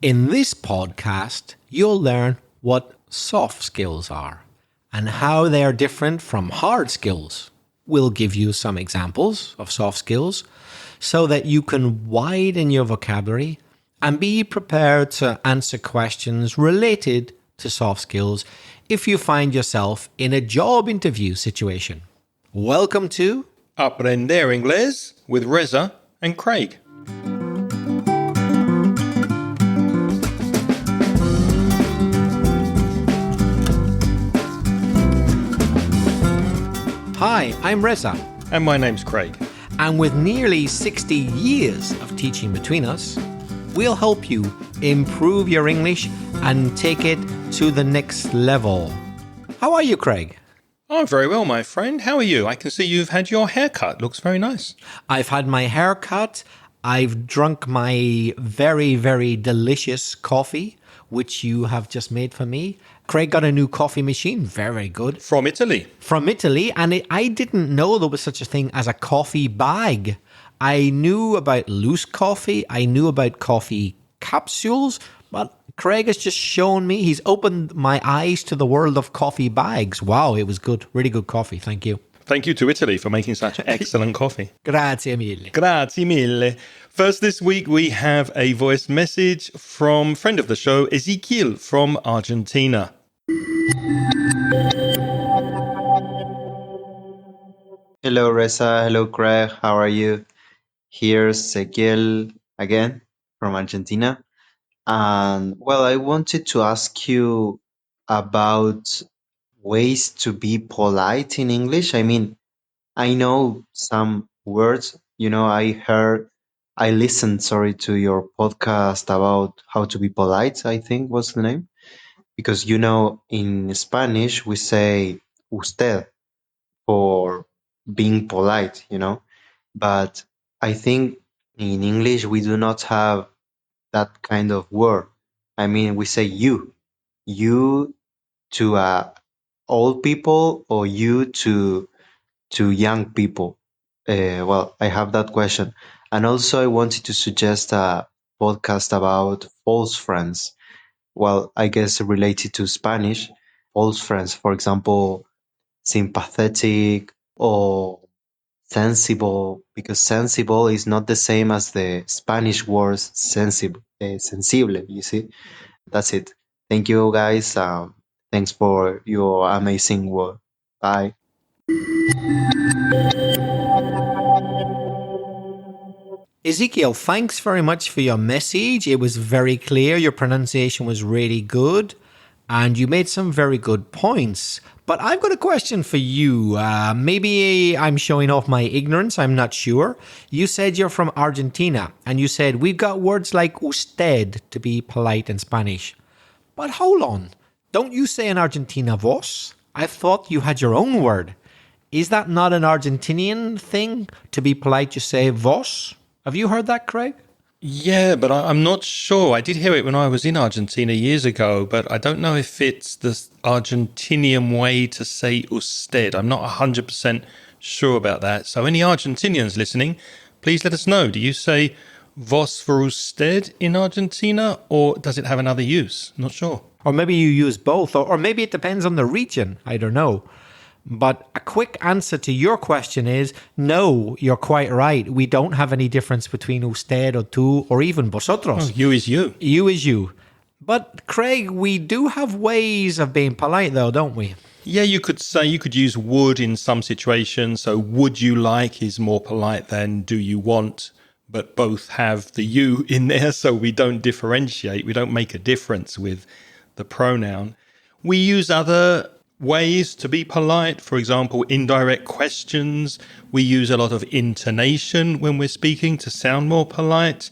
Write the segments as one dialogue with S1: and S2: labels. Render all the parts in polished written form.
S1: In this podcast, you'll learn what soft skills are and how they are different from hard skills. We'll give you some examples of soft skills so that you can widen your vocabulary and be prepared to answer questions related to soft skills if you find yourself in a job interview situation. Welcome to
S2: Aprender Inglés with Reza and Craig.
S1: Hi, I'm Reza.
S2: And my name's Craig.
S1: And with nearly 60 years of teaching between us, we'll help you improve your English and take it to the next level. How are you, Craig?
S2: Oh, very well, my friend. How are you? I can see you've had your haircut. Looks very nice.
S1: I've had my haircut. I've drunk my very, very delicious coffee, which you have just made for me. Craig got a new coffee machine. Very good.
S2: From Italy.
S1: From Italy. And I didn't know there was such a thing as a coffee bag. I knew about loose coffee. I knew about coffee capsules. But Craig has just shown me, he's opened my eyes to the world of coffee bags. Wow, it was good. Really good coffee. Thank you.
S2: Thank you to Italy for making such excellent coffee.
S1: Grazie mille.
S2: Grazie mille. First this week, we have a voice message from friend of the show, Ezekiel from Argentina.
S3: Hello, Reza. Hello, Craig. How are you? Here's Ezequiel again from Argentina. And well, I wanted to ask you about ways to be polite in English. I mean, I know some words, I listened, to your podcast about how to be polite, I think was the name. Because, in Spanish, we say usted for being polite, but I think in English, we do not have that kind of word. I mean, we say you to old people or you to young people. Well, I have that question. And also I wanted to suggest a podcast about false friends. Well, I guess related to Spanish, false friends, for example, sympathetic or sensible, because sensible is not the same as the Spanish word sensible, you see? That's it. Thank you, guys. Thanks for your amazing work. Bye.
S1: Ezekiel, thanks very much for your message. It was very clear. Your pronunciation was really good. And you made some very good points. But I've got a question for you. Maybe I'm showing off my ignorance. I'm not sure. You said you're from Argentina. And you said we've got words like usted to be polite in Spanish. But hold on. Don't you say in Argentina vos? I thought you had your own word. Is that not an Argentinian thing? To be polite, you say vos? Have you heard that, Craig?
S2: Yeah, but I'm not sure. I did hear it when I was in Argentina years ago, but I don't know if it's the Argentinian way to say usted. I'm not 100% sure about that. So any Argentinians listening, please let us know. Do you say vos for usted in Argentina, or does it have another use? Not sure.
S1: Or maybe you use both, or maybe it depends on the region. I don't know. But a quick answer to your question is, no, you're quite right. We don't have any difference between usted or tú or even vosotros.
S2: Oh, you is you.
S1: You is you. But Craig, we do have ways of being polite though, don't we?
S2: Yeah, you could use would in some situations. So would you like is more polite than do you want, but both have the you in there. So we don't differentiate. We don't make a difference with the pronoun. We use other ways to be polite. For example, indirect questions. We use a lot of intonation when we're speaking to sound more polite.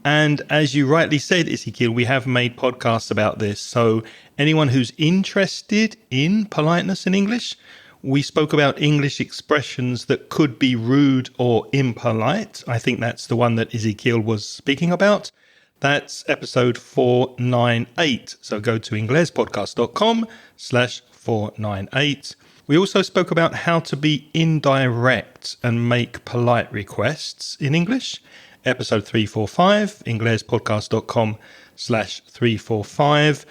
S2: And as you rightly said, Ezekiel, we have made podcasts about this. So anyone who's interested in politeness in English, we spoke about English expressions that could be rude or impolite. I think that's the one that Ezekiel was speaking about. That's episode 498. So go to inglespodcast.com/498. We also spoke about how to be indirect and make polite requests in English. Episode 345, inglespodcast.com /345.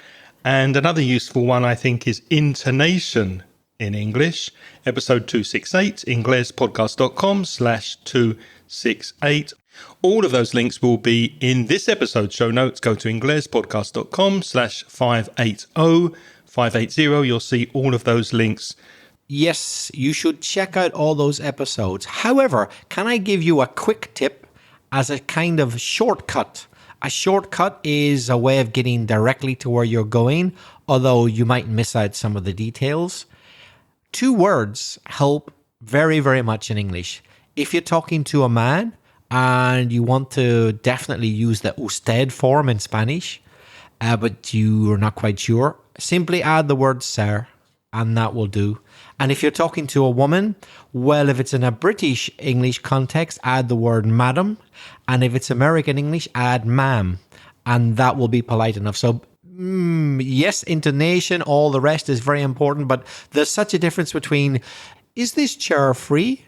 S2: And another useful one, I think, is intonation in English. Episode 268, inglespodcast.com/268. All of those links will be in this episode's show notes. Go to inglespodcast.com/580. 580. You'll see all of those links.
S1: Yes, you should check out all those episodes. However, can I give you a quick tip as a kind of shortcut? A shortcut is a way of getting directly to where you're going, although you might miss out some of the details. 2 words help very, very much in English. If you're talking to a man and you want to definitely use the usted form in Spanish, but you are not quite sure, simply add the word sir, and that will do. And if you're talking to a woman, well, if it's in a British English context, add the word madam. And if it's American English, add ma'am. And that will be polite enough. So, yes, intonation, all the rest is very important. But there's such a difference between, is this chair free?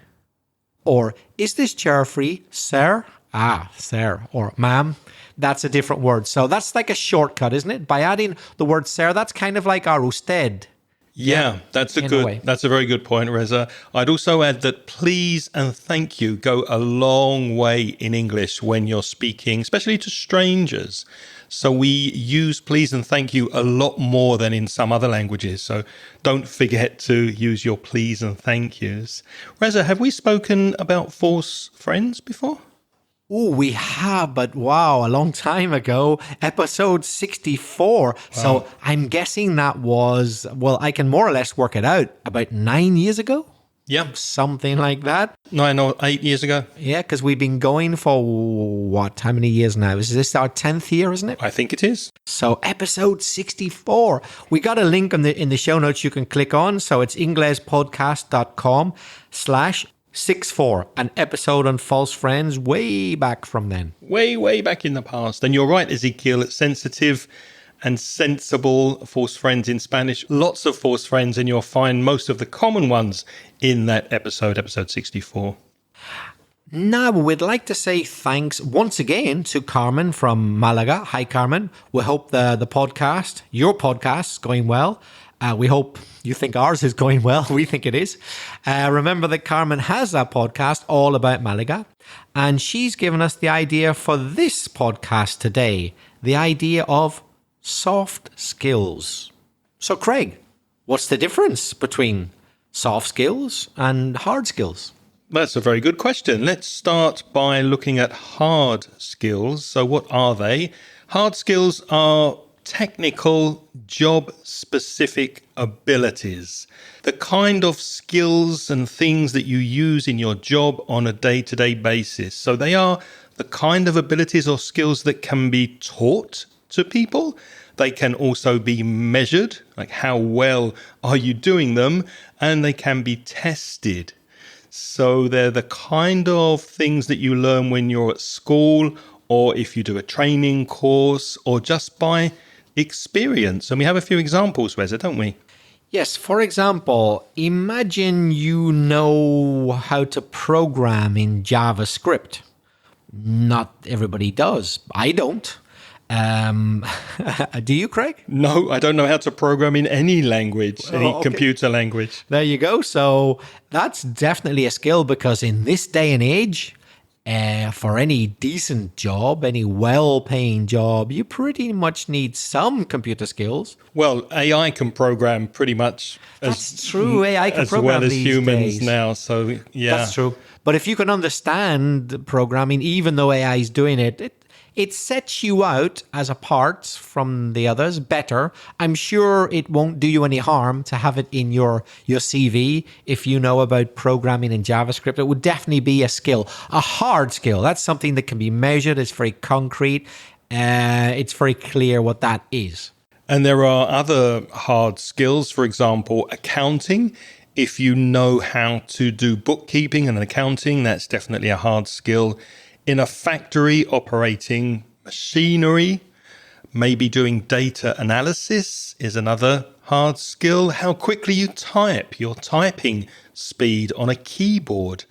S1: Or, is this chair free, sir? Ah, sir. Or, ma'am. That's a different word. So that's like a shortcut, isn't it? By adding the word sir, that's kind of like our usted.
S2: Yeah, that's a very good point, Reza. I'd also add that please and thank you go a long way in English when you're speaking, especially to strangers. So we use please and thank you a lot more than in some other languages. So don't forget to use your please and thank yous. Reza, have we spoken about false friends before?
S1: Oh, we have, but wow, a long time ago, episode 64. Wow. So I'm guessing that was, well, I can more or less work it out, about 9 years ago?
S2: Yeah.
S1: Something like that.
S2: 9 or 8 years ago.
S1: Yeah, because we've been going for what? How many years now? Is this our 10th year, isn't it?
S2: I think it is.
S1: So episode 64. We got a link in the show notes you can click on. So it's inglespodcast.com/64, an episode on false friends way back from then.
S2: Way back in the past. And you're right, Ezekiel, it's sensitive and sensible false friends in Spanish. Lots of false friends, and you'll find most of the common ones in that episode 64.
S1: Now, we'd like to say thanks once again to Carmen from Malaga. Hi, Carmen. We hope the podcast, your podcast, is going well. We hope you think ours is going well. We think it is. Remember that Carmen has a podcast all about Malaga, and she's given us the idea for this podcast today, the idea of soft skills. So, Craig, what's the difference between soft skills and hard skills?
S2: That's a very good question. Let's start by looking at hard skills. So what are they? Hard skills are technical, job-specific abilities, the kind of skills and things that you use in your job on a day-to-day basis. So they are the kind of abilities or skills that can be taught to people. They can also be measured, like how well are you doing them, and they can be tested. So they're the kind of things that you learn when you're at school, or if you do a training course, or just by experience. And we have a few examples, Reza, don't we?
S1: Yes, for example, imagine you know how to program in JavaScript. Not everybody does. I don't. Do you, Craig?
S2: No, I don't know how to program in any language, computer language.
S1: There you go. So that's definitely a skill, because in this day and age, for any decent job, any well-paying job, you pretty much need some computer skills.
S2: Well, AI can program pretty much
S1: That's true. AI can program
S2: as well as
S1: these
S2: humans
S1: days.
S2: now. So, yeah.
S1: That's true. But if you can understand programming, even though AI is doing it sets you out as apart from the others better. I'm sure it won't do you any harm to have it in your CV if you know about programming in JavaScript. It would definitely be a skill, a hard skill. That's something that can be measured. It's very concrete. It's very clear what that is.
S2: And there are other hard skills, for example, accounting. If you know how to do bookkeeping and accounting, that's definitely a hard skill. In a factory, operating machinery, maybe doing data analysis is another hard skill. How quickly you type, your typing speed on a keyboard.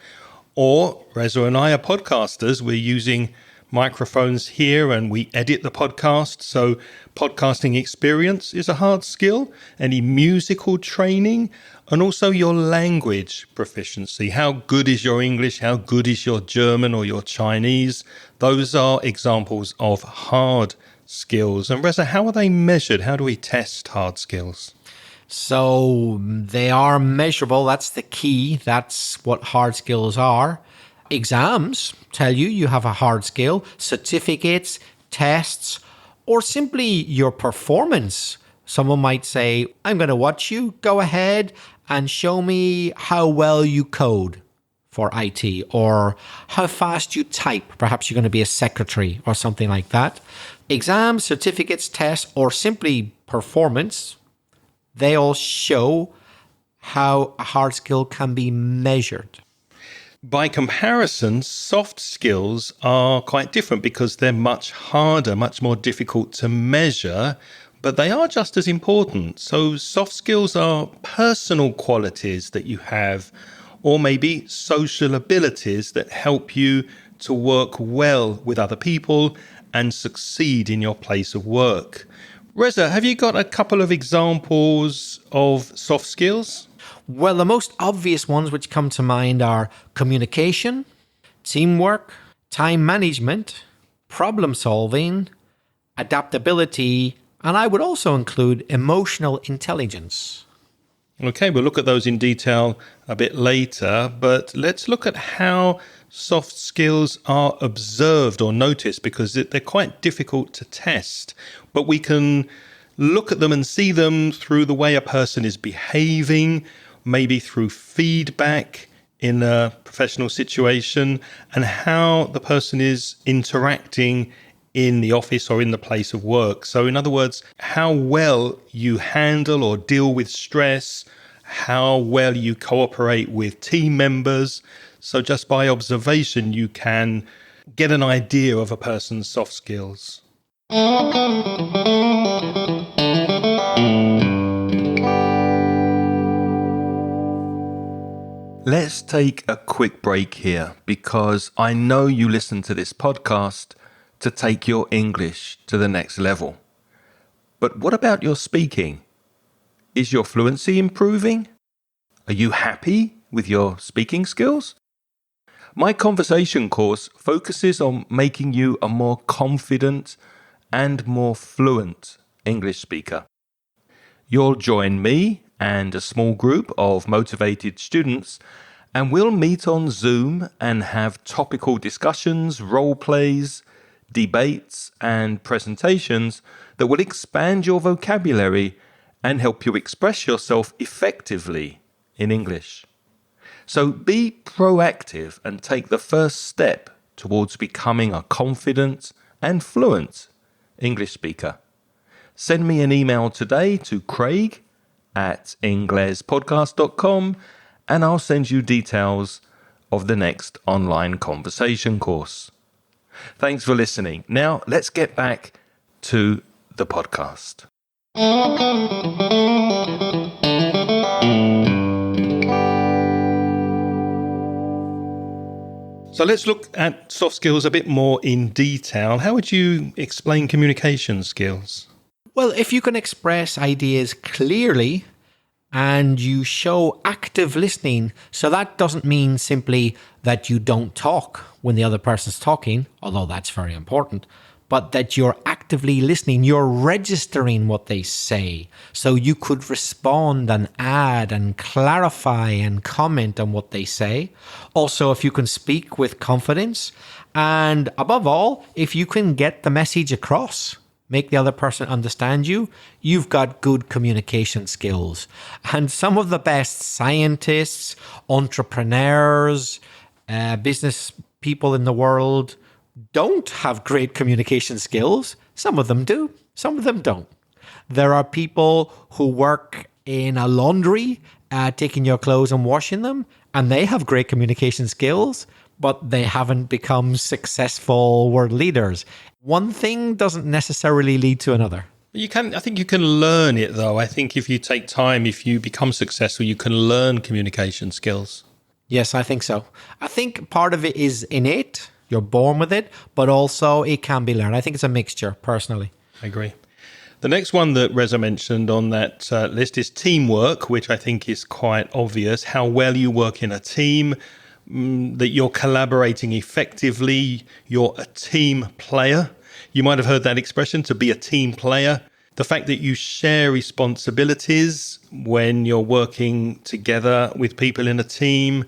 S2: Or, Reza and I are podcasters, we're using microphones here and we edit the podcast. So podcasting experience is a hard skill. Any musical training, and also your language proficiency. How good is your English? How good is your German or your Chinese? Those are examples of hard skills. And Reza, how are they measured? How do we test hard skills?
S1: So they are measurable. That's the key. That's what hard skills are. Exams tell you have a hard skill. Certificates, tests, or simply your performance. Someone might say, I'm going to watch you. Go ahead and show me how well you code for IT, or how fast you type. Perhaps you're going to be a secretary or something like that. Exams, certificates, tests, or simply performance, they all show how a hard skill can be measured.
S2: By comparison, soft skills are quite different because they're much harder, much more difficult to measure, but they are just as important. So soft skills are personal qualities that you have, or maybe social abilities that help you to work well with other people and succeed in your place of work. Reza, have you got a couple of examples of soft skills?
S1: Well, the most obvious ones which come to mind are communication, teamwork, time management, problem solving, adaptability, and I would also include emotional intelligence.
S2: Okay, we'll look at those in detail a bit later, but let's look at how soft skills are observed or noticed, because they're quite difficult to test. But we can look at them and see them through the way a person is behaving, maybe through feedback in a professional situation, and how the person is interacting in the office or in the place of work. So in other words, how well you handle or deal with stress, how well you cooperate with team members. So just by observation, you can get an idea of a person's soft skills. Let's take a quick break here, because I know you listen to this podcast to take your English to the next level. But what about your speaking? Is your fluency improving? Are you happy with your speaking skills? My conversation course focuses on making you a more confident and more fluent English speaker. You'll join me and a small group of motivated students, and we'll meet on Zoom and have topical discussions, role plays, debates, and presentations that will expand your vocabulary and help you express yourself effectively in English. So be proactive and take the first step towards becoming a confident and fluent English speaker. Send me an email today to craig@inglespodcast.com and I'll send you details of the next online conversation course. Thanks for listening. Now let's get back to the podcast. So let's look at soft skills a bit more in detail. How would you explain communication skills?
S1: Well, if you can express ideas clearly and you show active listening, so that doesn't mean simply that you don't talk when the other person's talking, although that's very important, but that you're actively listening, you're registering what they say. So you could respond and add and clarify and comment on what they say. Also, if you can speak with confidence, and above all, if you can get the message across, make the other person understand you, you've got good communication skills. And some of the best scientists, entrepreneurs, business people in the world don't have great communication skills. Some of them do, some of them don't. There are people who work in a laundry, taking your clothes and washing them, and they have great communication skills, but they haven't become successful world leaders. One thing doesn't necessarily lead to another.
S2: I think you can learn it though. I think if you take time, if you become successful, you can learn communication skills.
S1: Yes, I think so. I think part of it is innate. You're born with it, but also it can be learned. I think it's a mixture, personally.
S2: I agree. The next one that Reza mentioned on that list is teamwork, which I think is quite obvious. How well you work in a team, that you're collaborating effectively, you're a team player. You might have heard that expression, to be a team player. The fact that you share responsibilities when you're working together with people in a team.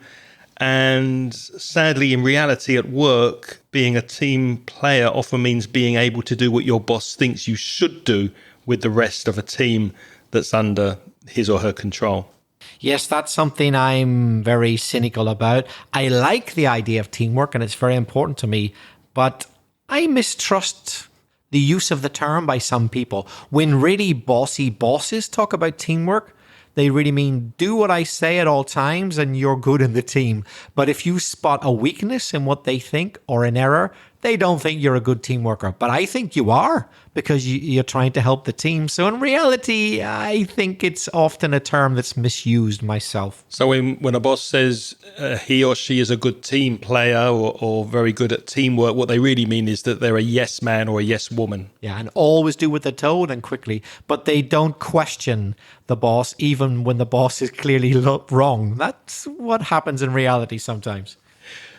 S2: And sadly, in reality at work, being a team player often means being able to do what your boss thinks you should do with the rest of a team that's under his or her control.
S1: Yes, that's something I'm very cynical about. I like the idea of teamwork and it's very important to me, but I mistrust the use of the term by some people. When really bossy bosses talk about teamwork, they really mean do what I say at all times and you're good in the team. But if you spot a weakness in what they think or an error, they don't think you're a good team worker. But I think you are, because you're trying to help the team. So in reality, I think it's often a term that's misused myself.
S2: So when a boss says he or she is a good team player or very good at teamwork, what they really mean is that they're a yes man or a yes woman.
S1: Yeah, and always do what they're told and quickly. But they don't question the boss, even when the boss is clearly wrong. That's what happens in reality sometimes.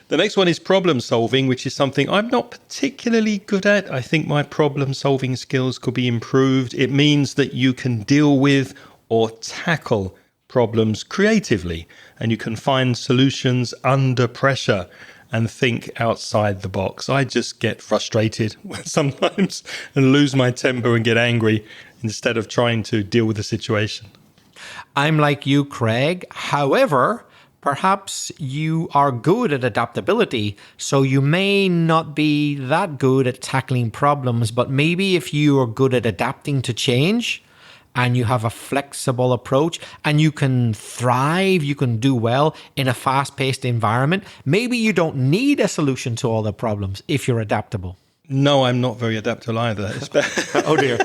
S2: The next one is problem solving, which is something I'm not particularly good at. I think my problem solving skills could be improved. It means that you can deal with or tackle problems creatively, and you can find solutions under pressure and think outside the box. I just get frustrated sometimes and lose my temper and get angry instead of trying to deal with the situation.
S1: I'm like you, Craig. However, perhaps you are good at adaptability, so you may not be that good at tackling problems, but maybe if you are good at adapting to change and you have a flexible approach and you can thrive, you can do well in a fast-paced environment, maybe you don't need a solution to all the problems if you're adaptable.
S2: No, I'm not very adaptable either.
S1: Oh dear.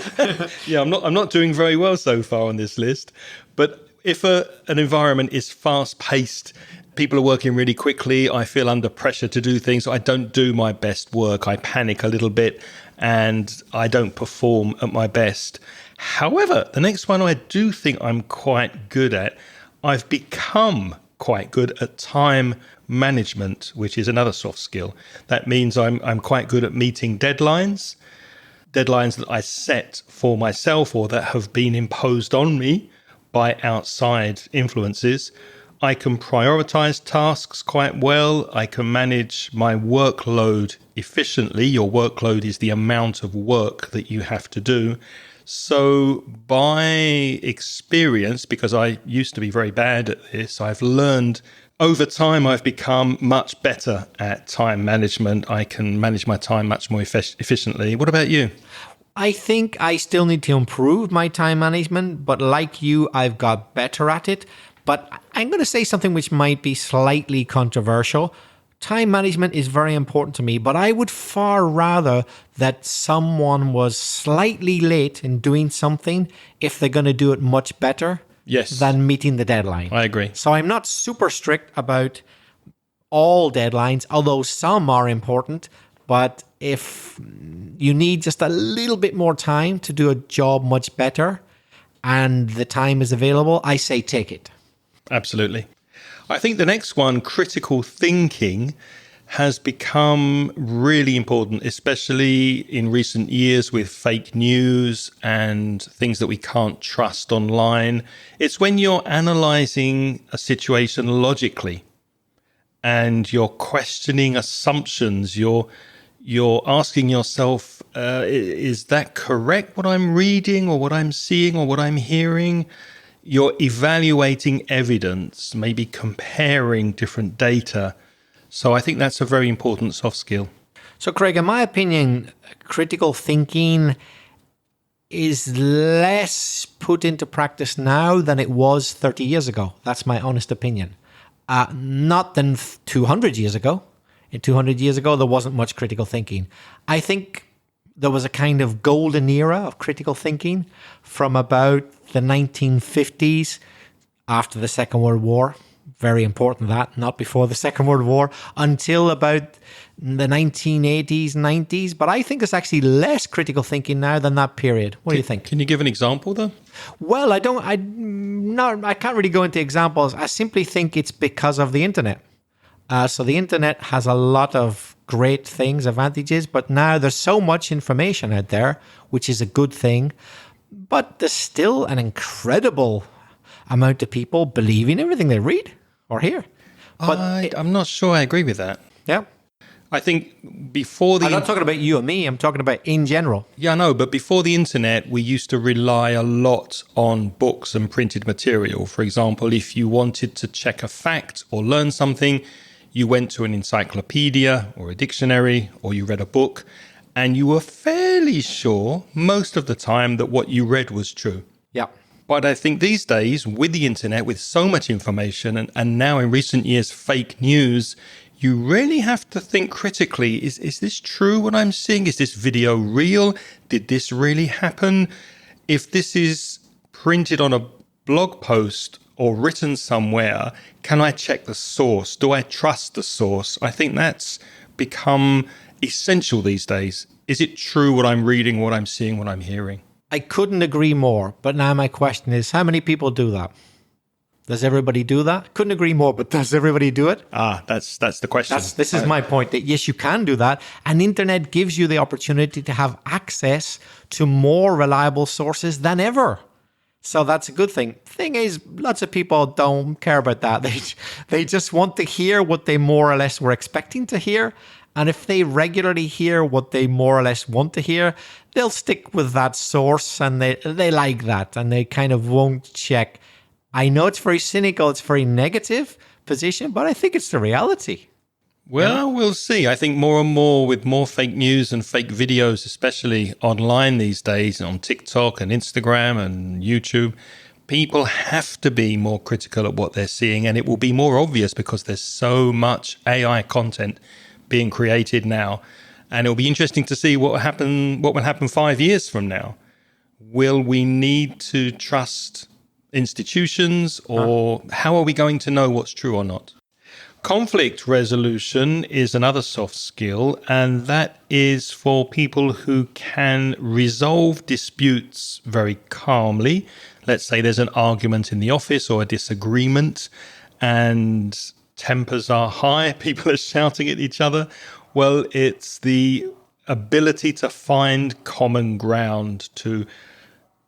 S2: Yeah, I'm not doing very well so far on this list, but if an environment is fast-paced, people are working really quickly, I feel under pressure to do things, I don't do my best work, I panic a little bit, and I don't perform at my best. However, the next one I do think I'm quite good at, I've become quite good at time management, which is another soft skill. That means I'm quite good at meeting deadlines that I set for myself or that have been imposed on me by outside influences. I can prioritize tasks quite well. I can manage my workload efficiently. Your workload is the amount of work that you have to do. So by experience, because I used to be very bad at this, I've learned over time, I've become much better at time management. I can manage my time much more efficiently. What about you?
S1: I think I still need to improve my time management, but like you, I've got better at it. But I'm going to say something which might be slightly controversial. Time management is very important to me, but I would far rather that someone was slightly late in doing something if they're going to do it much better than meeting the deadline.
S2: I agree.
S1: So I'm not super strict about all deadlines, although some are important. But if you need just a little bit more time to do a job much better and the time is available, I say take it.
S2: Absolutely. I think the next one, critical thinking, has become really important, especially in recent years with fake news and things that we can't trust online. It's when you're analyzing a situation logically and you're questioning assumptions, you're asking yourself, is that correct, what I'm reading or what I'm seeing or what I'm hearing? You're evaluating evidence, maybe comparing different data. So I think that's a very important soft skill.
S1: So, Craig, in my opinion, critical thinking is less put into practice now than it was 30 years ago. That's my honest opinion. Not than 200 years ago. In 200 years ago, there wasn't much critical thinking. I think there was a kind of golden era of critical thinking from about the 1950s after the Second World War. very important that, not before the Second World War, until about the 1980s, 90s. But I think it's actually less critical thinking now than that period. What do you think?
S2: Can you give an example, though?
S1: Well, I can't really go into examples. I simply think it's because of the internet. So the internet has a lot of great things, advantages, but now there's so much information out there, which is a good thing. But there's still an incredible amount of people believing everything they read or hear. But
S2: I'm not sure I agree with that.
S1: yeah,
S2: I think before the
S1: I'm not talking about you and me. I'm talking about in general.
S2: Yeah, I know, but before the internet, we used to rely a lot on books and printed material. For example, if you wanted to check a fact or learn something, you went to an encyclopedia or a dictionary, or you read a book, and you were fairly sure most of the time that what you read was true.
S1: Yeah.
S2: But I think these days, with the internet, with so much information, and now in recent years, fake news, you really have to think critically. Is this true what I'm seeing? Is this video real? Did this really happen? If this is printed on a blog post or written somewhere, can I check the source? Do I trust the source? I think that's become essential these days. Is it true what I'm reading, what I'm seeing, what I'm hearing?
S1: I couldn't agree more. But now my question is, how many people do that? Does everybody do that? Couldn't agree more, but does everybody do it?
S2: That's the question.
S1: This is my point, that yes, you can do that. And internet gives you the opportunity to have access to more reliable sources than ever. So that's a good thing. Thing is, lots of people don't care about that. They just want to hear what they more or less were expecting to hear. And if they regularly hear what they more or less want to hear, they'll stick with that source, and they like that, and they kind of won't check. I know it's very cynical, it's very negative position, but I think it's the reality.
S2: Well, we'll see. I think more and more with more fake news and fake videos, especially online these days on TikTok and Instagram and YouTube, people have to be more critical at what they're seeing, and it will be more obvious because there's so much AI content being created now. And it'll be interesting to see what will happen 5 years from now. Will we need to trust institutions, or how are we going to know what's true or not? Conflict resolution is another soft skill, and that is for people who can resolve disputes very calmly. Let's say there's an argument in the office or a disagreement and tempers are high, people are shouting at each other. Well, it's the ability to find common ground, to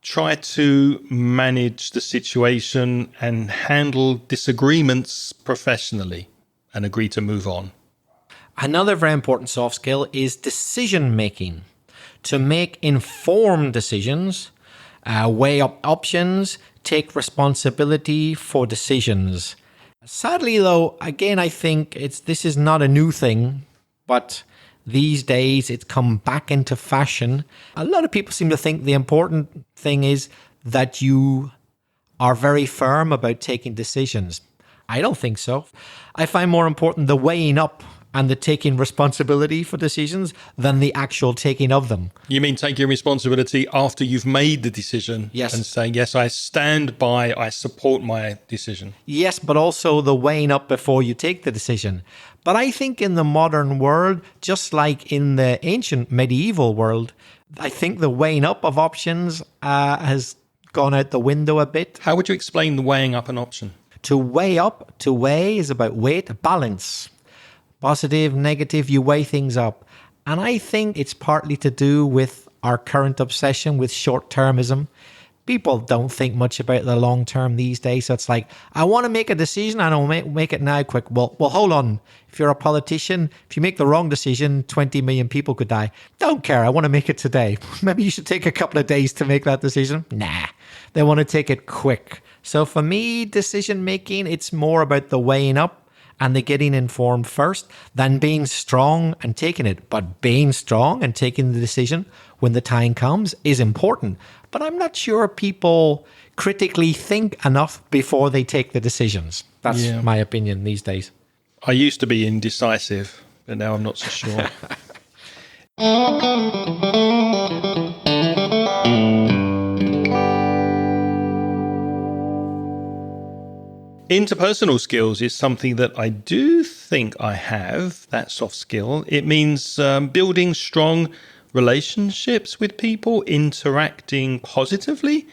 S2: try to manage the situation and handle disagreements professionally and agree to move on.
S1: Another very important soft skill is decision making. To make informed decisions, weigh up options, take responsibility for decisions. Sadly, though, again, I think this is not a new thing, but these days it's come back into fashion. A lot of people seem to think the important thing is that you are very firm about taking decisions. I don't think so. I find more important the weighing up and the taking responsibility for decisions than the actual taking of them.
S2: You mean taking responsibility after you've made the decision?
S1: Yes.
S2: And saying, yes, I stand by, I support my decision.
S1: Yes, but also the weighing up before you take the decision. But I think in the modern world, just like in the ancient medieval world, I think the weighing up of options has gone out the window a bit.
S2: How would you explain the weighing up an option?
S1: To weigh is about weight, balance. Positive, negative, you weigh things up. And I think it's partly to do with our current obsession with short-termism. People don't think much about the long term these days. So it's like, I want to make a decision and I'll make it now quick. Well, hold on. If you're a politician, if you make the wrong decision, 20 million people could die. Don't care. I want to make it today. Maybe you should take a couple of days to make that decision. Nah, they want to take it quick. So for me, decision making, it's more about the weighing up and the getting informed first than being strong and taking it. But being strong and taking the decision when the time comes is important. But I'm not sure people critically think enough before they take the decisions. That's my opinion these days.
S2: I used to be indecisive, but now I'm not so sure. Interpersonal skills is something that I do think I have, that soft skill. It means building strong relationships with people, interacting positively,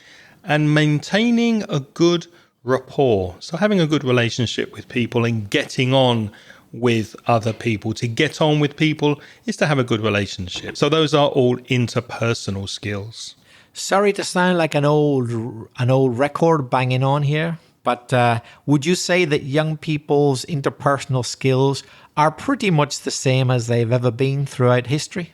S2: and maintaining a good rapport. So having a good relationship with people and getting on with other people. To get on with people is to have a good relationship. So those are all interpersonal skills.
S1: Sorry to sound like an old record banging on here, but would you say that young people's interpersonal skills are pretty much the same as they've ever been throughout history?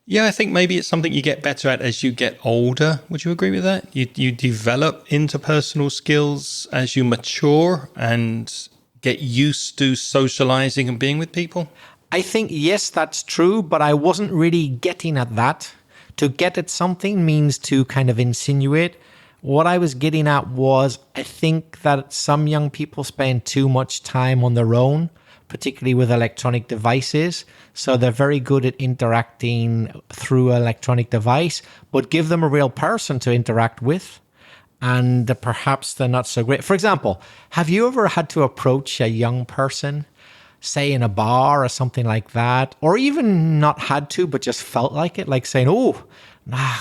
S2: Yeah, I think maybe it's something you get better at as you get older. Would you agree with that? You develop interpersonal skills as you mature and get used to socializing and being with people?
S1: I think, yes, that's true, but I wasn't really getting at that. To get at something means to kind of insinuate. What I was getting at was, I think that some young people spend too much time on their own, particularly with electronic devices. So they're very good at interacting through an electronic device, but give them a real person to interact with, and perhaps they're not so great. For example, have you ever had to approach a young person, say in a bar or something like that, or even not had to, but just felt like it, like saying, oh,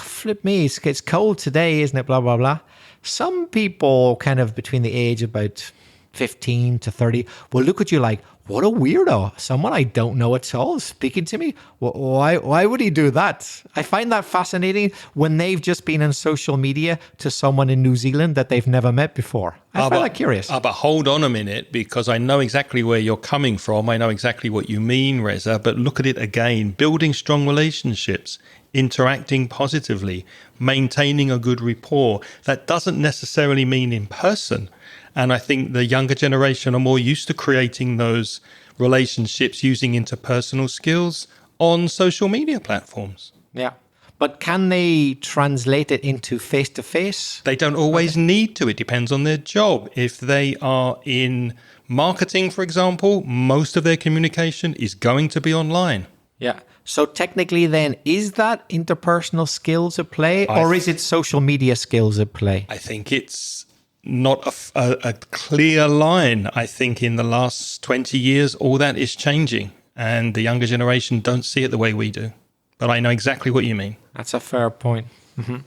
S1: flip me, it's cold today, isn't it, blah, blah, blah. Some people kind of between the age of about 15 to 30 will look at you like, what a weirdo, someone I don't know at all is speaking to me. Why would he do that? I find that fascinating when they've just been on social media to someone in New Zealand that they've never met before. I find that curious.
S2: But hold on a minute, because I know exactly where you're coming from. I know exactly what you mean, Reza, but look at it again. Building strong relationships, interacting positively, maintaining a good rapport. That doesn't necessarily mean in person. And I think the younger generation are more used to creating those relationships using interpersonal skills on social media platforms.
S1: Yeah. But can they translate it into face-to-face?
S2: They don't always need to. It depends on their job. If they are in marketing, for example, most of their communication is going to be online.
S1: Yeah. So technically then, is that interpersonal skills at play, or is it social media skills at play?
S2: I think it's not a clear line. I think in the last 20 years, all that is changing, and the younger generation don't see it the way we do. But I know exactly what you mean.
S1: That's a fair point. Mm-hmm.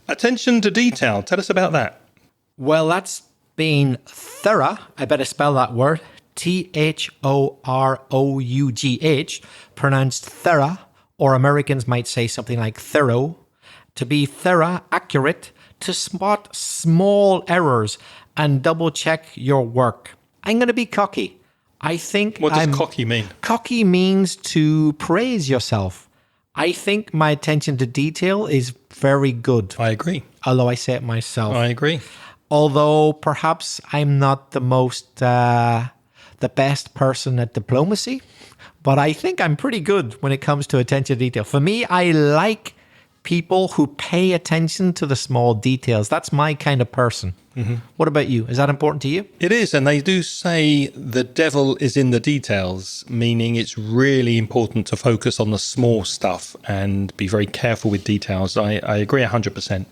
S2: Attention to detail. Tell us about that.
S1: Well, that's being thorough. I better spell that word. Thoroughh, pronounced thorough, or Americans might say something like thorough. To be thorough, accurate, to spot small errors and double check your work. I'm going to be cocky. I think
S2: What does cocky mean?
S1: Cocky means to praise yourself. I think my attention to detail is very good.
S2: I agree.
S1: Although I say it myself.
S2: I agree.
S1: Although perhaps I'm not the best person at diplomacy, but I think I'm pretty good when it comes to attention to detail. For me, I like people who pay attention to the small details. That's my kind of person. Mm-hmm. What about you? Is that important to you?
S2: It is. And they do say the devil is in the details, meaning it's really important to focus on the small stuff and be very careful with details. I agree 100%.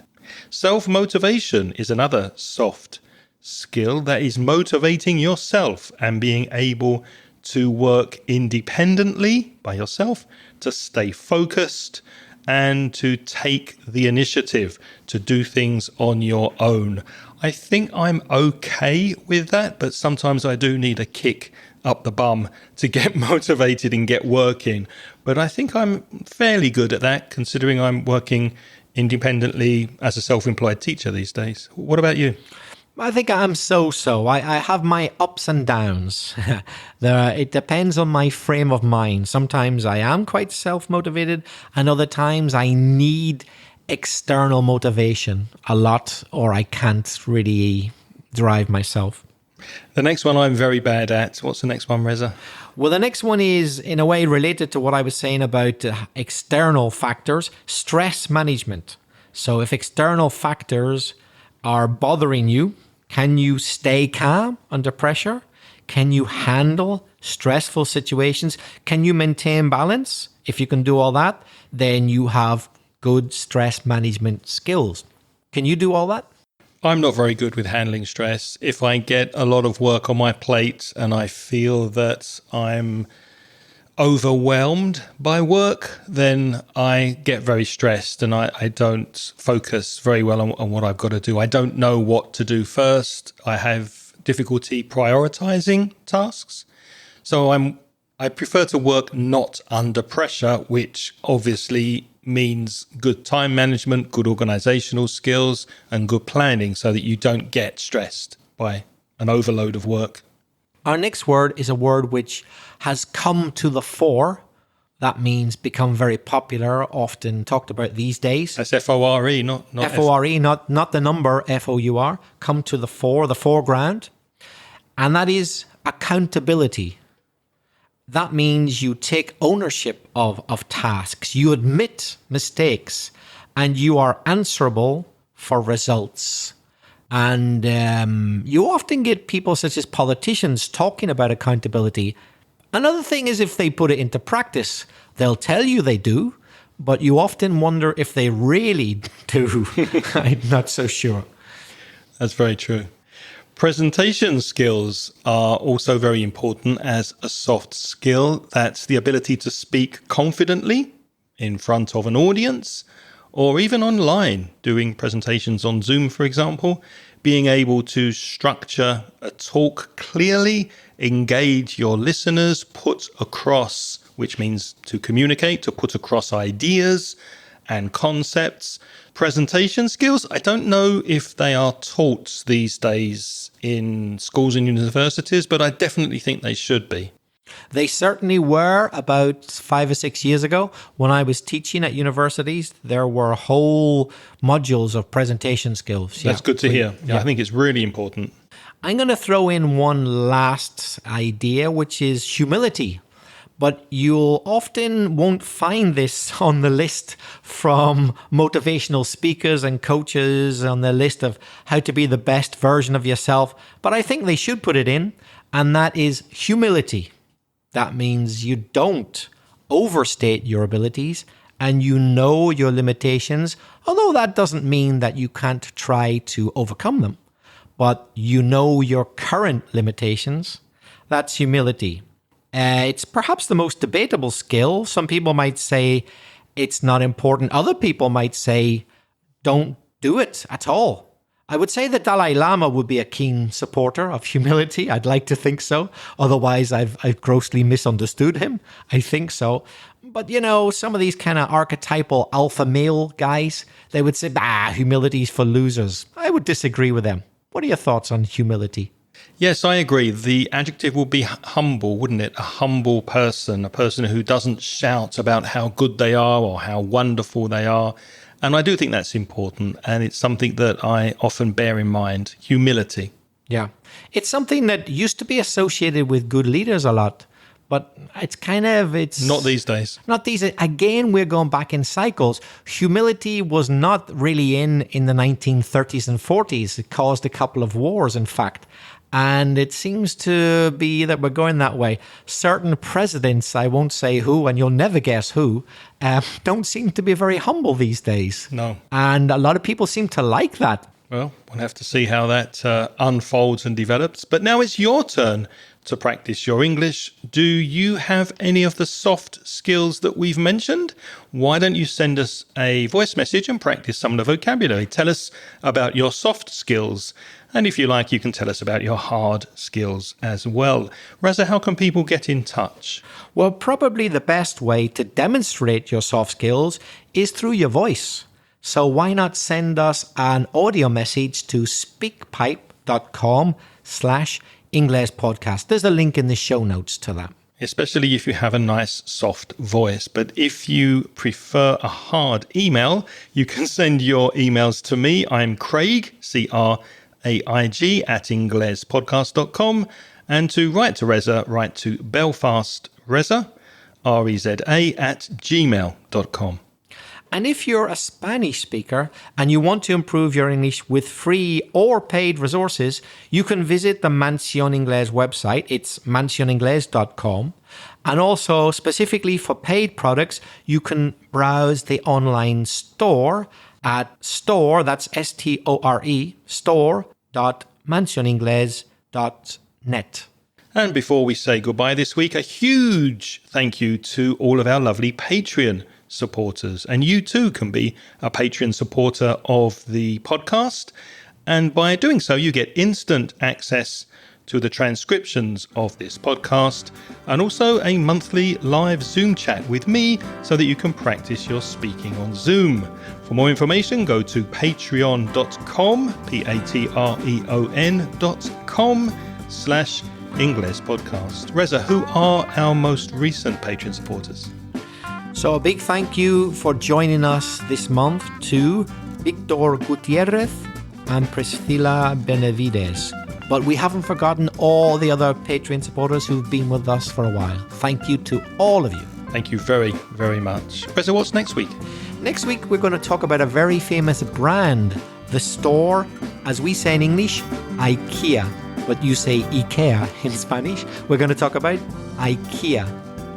S2: Self-motivation is another soft skill that is motivating yourself and being able to work independently by yourself, to stay focused, and to take the initiative to do things on your own. I think I'm okay with that, but sometimes I do need a kick up the bum to get motivated and get working. But I think I'm fairly good at that, considering I'm working independently as a self-employed teacher these days. What about you?
S1: I think I'm so-so. I have my ups and downs. It depends on my frame of mind. Sometimes I am quite self-motivated, and other times I need external motivation a lot, or I can't really drive myself.
S2: The next one I'm very bad at. What's the next one, Reza?
S1: Well, the next one is, in a way, related to what I was saying about external factors, stress management. So if external factors are bothering you, can you stay calm under pressure? Can you handle stressful situations? Can you maintain balance? If you can do all that, then you have good stress management skills. Can you do all that?
S2: I'm not very good with handling stress. If I get a lot of work on my plate and I feel that I'm overwhelmed by work, then I get very stressed and I don't focus very well on what I've got to do. I don't know what to do first. I have difficulty prioritizing tasks. So I prefer to work not under pressure, which obviously means good time management, good organizational skills, and good planning so that you don't get stressed by an overload of work.
S1: Our next word is a word which has come to the fore. That means become very popular, often talked about these days.
S2: That's F-O-R-E, not
S1: F-O-R-E, not the number F-O-U-R. Come to the fore, the foreground. And that is accountability. That means you take ownership of tasks. You admit mistakes and you are answerable for results. And you often get people such as politicians talking about accountability. Another thing is if they put it into practice, they'll tell you they do, but you often wonder if they really do. I'm not so sure.
S2: That's very true. Presentation skills are also very important as a soft skill. That's the ability to speak confidently in front of an audience, or even online, doing presentations on Zoom, for example, being able to structure a talk clearly, engage your listeners, put across, which means to communicate, to put across ideas and concepts. Presentation skills, I don't know if they are taught these days in schools and universities, but I definitely think they should be.
S1: They certainly were about 5 or 6 years ago when I was teaching at universities. There were whole modules of presentation skills.
S2: That's good to hear. Yeah, I think it's really important.
S1: I'm going to throw in one last idea, which is humility. But you'll often won't find this on the list from motivational speakers and coaches on the list of how to be the best version of yourself. But I think they should put it in, and that is humility. That means you don't overstate your abilities and you know your limitations, although that doesn't mean that you can't try to overcome them. But you know your current limitations. That's humility. It's perhaps the most debatable skill. Some people might say it's not important. Other people might say don't do it at all. I would say the Dalai Lama would be a keen supporter of humility. I'd like to think so. Otherwise, I've grossly misunderstood him. I think so. But, you know, some of these kind of archetypal alpha male guys, they would say, humility is for losers. I would disagree with them. What are your thoughts on humility?
S2: Yes, I agree. The adjective would be humble, wouldn't it? A humble person, a person who doesn't shout about how good they are or how wonderful they are. And I do think that's important. And it's something that I often bear in mind, humility.
S1: Yeah. It's something that used to be associated with good leaders a lot. But it's
S2: not these days.
S1: Not these. Again, we're going back in cycles. Humility was not really in the 1930s and 40s. It caused a couple of wars, in fact. And it seems to be that we're going that way. Certain presidents, I won't say who, and you'll never guess who, don't seem to be very humble these days.
S2: No.
S1: And a lot of people seem to like that.
S2: Well, we'll have to see how that unfolds and develops. But now it's your turn to practice your English. Do you have any of the soft skills that we've mentioned? Why don't you send us a voice message and practice some of the vocabulary? Tell us about your soft skills. And if you like, you can tell us about your hard skills as well. Reza, how can people get in touch?
S1: Well, probably the best way to demonstrate your soft skills is through your voice. So why not send us an audio message to speakpipe.com/English podcast. There's a link in the show notes to that.
S2: Especially if you have a nice soft voice. But if you prefer a hard email, you can send your emails to me. I'm Craig, CRAIG @inglespodcast.com. And to write to Reza, write to Belfast Reza, REZA @gmail.com.
S1: And if you're a Spanish speaker and you want to improve your English with free or paid resources, you can visit the Mansión Inglés website. It's mansioningles.com. And also, specifically for paid products, you can browse the online store at store, that's S-T-O-R-E, store.mansioningles.net.
S2: And before we say goodbye this week, a huge thank you to all of our lovely Patreon supporters. And you too can be a Patreon supporter of the podcast. And by doing so, you get instant access to the transcriptions of this podcast and also a monthly live Zoom chat with me so that you can practice your speaking on Zoom. For more information, go to patreon.com, patreon.com/Ingles podcast. Reza, who are our most recent Patreon supporters?
S1: So a big thank you for joining us this month to Victor Gutierrez and Priscilla Benavides. But we haven't forgotten all the other Patreon supporters who've been with us for a while. Thank you to all of you.
S2: Thank you very, very much. Reza, what's next week?
S1: Next week, we're going to talk about a very famous brand, the store, as we say in English, IKEA. But you say IKEA in Spanish. We're going to talk about IKEA.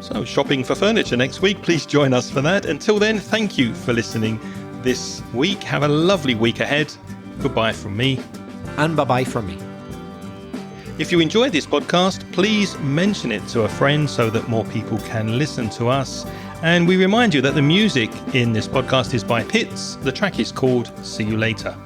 S2: So, shopping for furniture next week. Please join us for that. Until then, thank you for listening this week. Have a lovely week ahead. Goodbye from me.
S1: And bye-bye from me.
S2: If you enjoyed this podcast, please mention it to a friend so that more people can listen to us. And we remind you that the music in this podcast is by Pitts. The track is called See You Later.